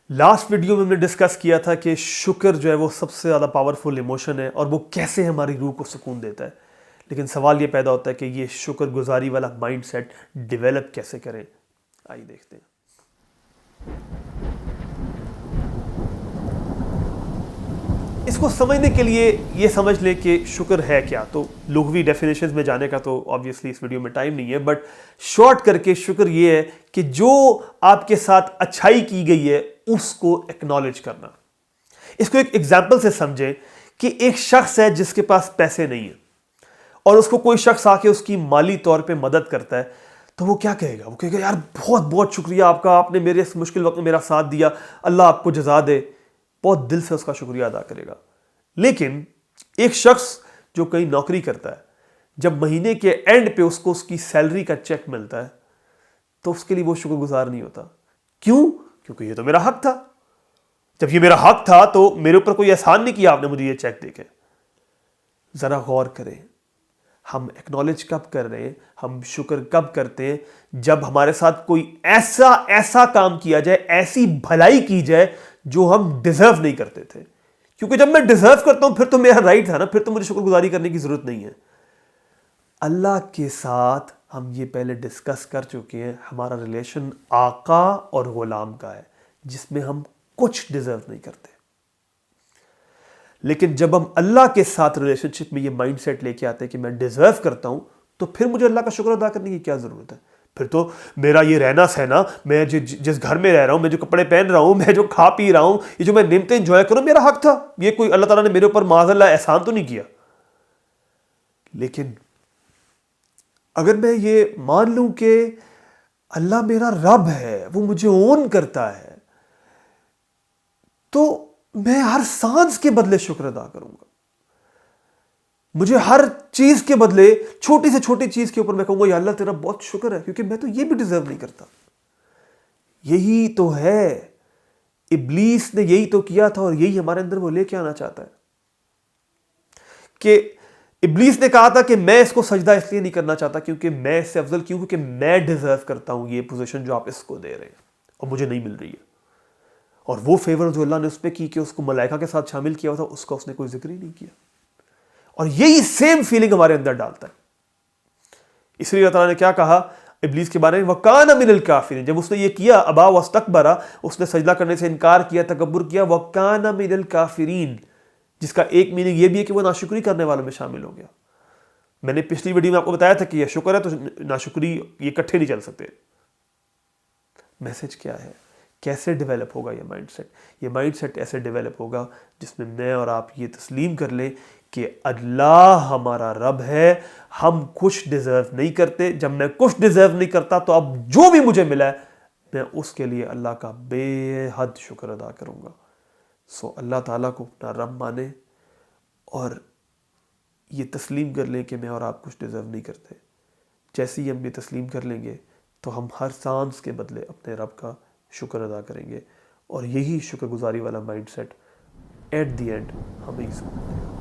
Last video میں ہم نے ڈسکس کیا تھا کہ شکر جو ہے وہ سب سے زیادہ پاورفل ایموشن ہے اور وہ کیسے ہماری روح کو سکون دیتا ہے. لیکن سوال یہ پیدا ہوتا ہے کہ یہ شکر گزاری والا مائنڈ سیٹ ڈیولپ کیسے کریں. آئیے دیکھتے ہیں. اس کو سمجھنے کے لیے یہ سمجھ لیں کہ شکر ہے کیا. تو لغوی ڈیفینیشنز میں جانے کا تو آبویسلی اس ویڈیو میں ٹائم نہیں ہے, بٹ شارٹ کر کے شکر یہ ہے کہ جو آپ کے ساتھ اچھائی کی گئی ہے اس کو ایکنالج کرنا. اس کو ایک ایگزامپل سے سمجھیں کہ ایک شخص ہے جس کے پاس پیسے نہیں ہیں اور اس کو کوئی شخص آ کے اس کی مالی طور پہ مدد کرتا ہے, تو وہ کیا کہے گا؟ وہ کہے گا یار بہت بہت شکریہ آپ کا, آپ نے میرے اس مشکل وقت میں میرا ساتھ دیا, اللہ آپ کو جزا دے. بہت دل سے اس کا شکریہ ادا کرے گا. لیکن ایک شخص جو کہیں نوکری کرتا ہے, جب مہینے کے اینڈ پہ اس کو اس کی سیلری کا چیک ملتا ہے تو اس کے لیے وہ شکر گزار نہیں ہوتا. کیوں؟ کیونکہ یہ تو میرا حق تھا. جب یہ میرا حق تھا تو میرے اوپر کوئی احسان نہیں کیا آپ نے مجھے یہ چیک دے کے. ذرا غور کریں, ہم ایکنالج کب کر رہے ہیں, ہم شکر کب کرتے ہیں جب ہمارے ساتھ کوئی ایسا کام کیا جائے, ایسی بھلائی کی جائے جو ہم ڈیزرو نہیں کرتے تھے. کیونکہ جب میں ڈیزرو کرتا ہوں پھر تو میرا رائٹ تھا نا, پھر تو مجھے شکر گزاری کرنے کی ضرورت نہیں ہے. اللہ کے ساتھ ہم یہ پہلے ڈسکس کر چکے ہیں, ہمارا ریلیشن آقا اور غلام کا ہے جس میں ہم کچھ ڈیزرو نہیں کرتے. لیکن جب ہم اللہ کے ساتھ ریلیشن شپ میں یہ مائنڈ سیٹ لے کے آتے ہیں کہ میں ڈیزرو کرتا ہوں, تو پھر مجھے اللہ کا شکر ادا کرنے کی کیا ضرورت ہے؟ پھر تو میرا یہ رہنا سہنا, میں جس گھر میں رہ رہا ہوں, میں جو کپڑے پہن رہا ہوں, میں جو کھا پی رہا ہوں, یہ جو میں نعمتیں انجوائے کروں, میرا حق تھا. یہ کوئی اللہ تعالیٰ نے میرے اوپر معاذ اللہ احسان تو نہیں کیا. لیکن اگر میں یہ مان لوں کہ اللہ میرا رب ہے, وہ مجھے اون کرتا ہے, تو میں ہر سانس کے بدلے شکر ادا کروں گا. مجھے ہر چیز کے بدلے, چھوٹی سے چھوٹی چیز کے اوپر میں کہوں گا یا اللہ تیرا بہت شکر ہے, کیونکہ میں تو یہ بھی ڈیزرو نہیں کرتا. یہی تو ہے, ابلیس نے یہی تو کیا تھا اور یہی ہمارے اندر وہ لے کے آنا چاہتا ہے. کہ ابلیس نے کہا تھا کہ میں اس کو سجدہ اس لیے نہیں کرنا چاہتا کیونکہ میں اس سے افضل کیوں, کیونکہ میں ڈیزرو کرتا ہوں یہ پوزیشن جو آپ اس کو دے رہے ہیں اور مجھے نہیں مل رہی ہے. اور وہ فیور جو اللہ نے اس پہ کی کہ اس کو ملائکہ کے ساتھ شامل کیا تھا, اس کا اس نے کوئی ذکر ہی نہیں کیا. اور یہی سیم فیلنگ ہمارے اندر ڈالتا ہے. اس لیے اللہ تعالیٰ نے کیا کہا ابلیس کے بارے میں, وَكَانَ مِنَ الْكَافِرِينَ. جب اس نے یہ کیا, ابا واستکبر, اس نے سجدہ کرنے سے انکار کیا, تکبر کیا, وَكَانَ مِنَ الْكَافِرِينَ, جس کا ایک میننگ یہ بھی ہے کہ وہ ناشکری کرنے والوں میں شامل ہو گیا. میں نے پچھلی ویڈیو میں آپ کو بتایا تھا کہ یہ شکر ہے تو ناشکری یہ اکٹھے نہیں چل سکتے. میسج کیا ہے؟ کیسے ڈیولپ ہوگا یہ مائنڈ سیٹ؟ یہ مائنڈ سیٹ ایسے ڈیولپ ہوگا جس میں میں اور آپ یہ تسلیم کر لیں کہ اللہ ہمارا رب ہے, ہم کچھ ڈیزرو نہیں کرتے. جب میں کچھ ڈیزرو نہیں کرتا تو اب جو بھی مجھے ملا ہے میں اس کے لیے اللہ کا بے حد شکر ادا کروں گا. سو اللہ تعالیٰ کو اپنا رب مانے اور یہ تسلیم کر لیں کہ میں اور آپ کچھ ڈیزرو نہیں کرتے. جیسے ہی ہم یہ تسلیم کر لیں گے تو ہم ہر سانس کے بدلے اپنے رب کا شکر ادا کریں گے, اور یہی شکر گزاری والا mind set at the end ہمیں سکون دے گا.